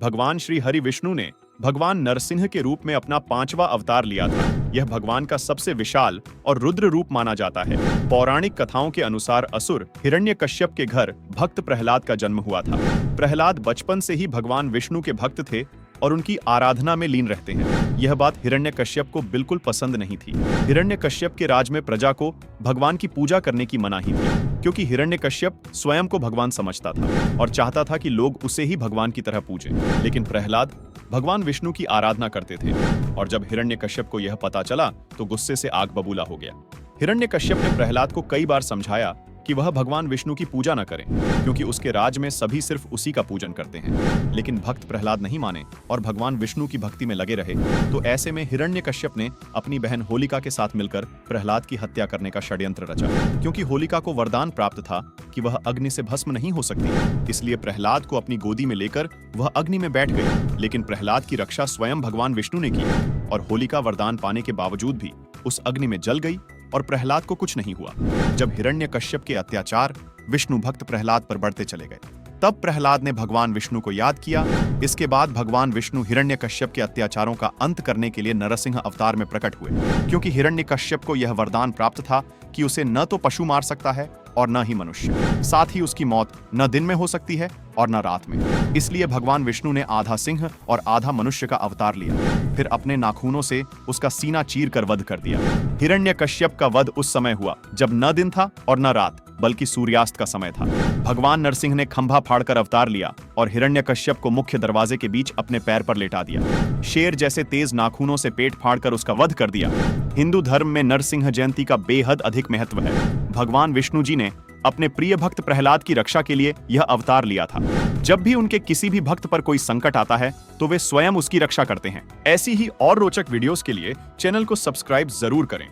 भगवान श्री हरि विष्णु ने भगवान नरसिंह के रूप में अपना 5वां अवतार लिया था। यह भगवान का सबसे विशाल और रुद्र रूप माना जाता है। पौराणिक कथाओं के अनुसार असुर हिरण्यकश्यप के घर भक्त प्रहलाद का जन्म हुआ था। प्रहलाद बचपन से ही भगवान विष्णु के भक्त थे और उनकी आराधना में लीन रहते हैं। यह बात हिरण्यकश्यप को बिल्कुल पसंद नहीं थी। हिरण्यकश्यप के राज में प्रजा को भगवान की पूजा करने की मनाही थी, क्योंकि हिरण्यकश्यप स्वयं को भगवान समझता था और चाहता था कि लोग उसे ही भगवान की तरह पूजें। लेकिन प्रहलाद भगवान विष्णु की आराधना करते थे और जब हिरण्यकश्यप को यह पता चला तो गुस्से से आग बबूला हो गया। हिरण्यकश्यप ने प्रहलाद को कई बार समझाया कि वह भगवान विष्णु की पूजा न करें, क्योंकि उसके राज में सभी सिर्फ उसी का पूजन करते हैं। लेकिन भक्त प्रहलाद नहीं माने और भगवान विष्णु की भक्ति में लगे रहे। तो ऐसे में हिरण्यकश्यप ने अपनी बहन होलिका के साथ मिलकर प्रहलाद की हत्या करने का षड्यंत्र रचा, क्योंकि होलिका को वरदान प्राप्त था कि वह अग्नि से भस्म नहीं हो सकती। इसलिए प्रहलाद को अपनी गोदी में लेकर वह अग्नि में बैठ गई। लेकिन प्रहलाद की रक्षा स्वयं भगवान विष्णु ने की और होलिका वरदान पाने के बावजूद भी उस अग्नि में जल गई और प्रहलाद को कुछ नहीं हुआ। जब हिरण्यकश्यप के अत्याचार विष्णु भक्त प्रहलाद पर बढ़ते चले गए, तब प्रहलाद ने भगवान विष्णु को याद किया। इसके बाद भगवान विष्णु हिरण्यकश्यप के अत्याचारों का अंत करने के लिए नरसिंह अवतार में प्रकट हुए, क्योंकि हिरण्यकश्यप को यह वरदान प्राप्त था कि उसे न तो पशु मार सकता है और न ही मनुष्य। साथ ही उसकी मौत न दिन में हो सकती है और न रात में। इसलिए भगवान विष्णु ने आधा सिंह और आधा मनुष्य का अवतार लिया, फिर अपने नाखूनों से उसका सीना चीर कर वध कर दिया। हिरण्यकश्यप का वध उस समय हुआ जब न दिन था और न रात, बल्कि सूर्यास्त का समय था। भगवान नरसिंह ने खंभा फाड़कर अवतार लिया और हिरण्यकश्यप को मुख्य दरवाजे के बीच अपने पैर पर लेटा दिया। शेर जैसे तेज नाखूनों से पेट फाड़कर उसका वध कर दिया। हिंदू धर्म में नरसिंह जयंती का बेहद अधिक महत्व है। भगवान विष्णु जी ने अपने प्रिय भक्त प्रहलाद की रक्षा के लिए यह अवतार लिया था। जब भी उनके किसी भी भक्त पर कोई संकट आता है तो वे स्वयं उसकी रक्षा करते हैं। ऐसी ही और रोचक वीडियोस के लिए चैनल को सब्सक्राइब जरूर करें।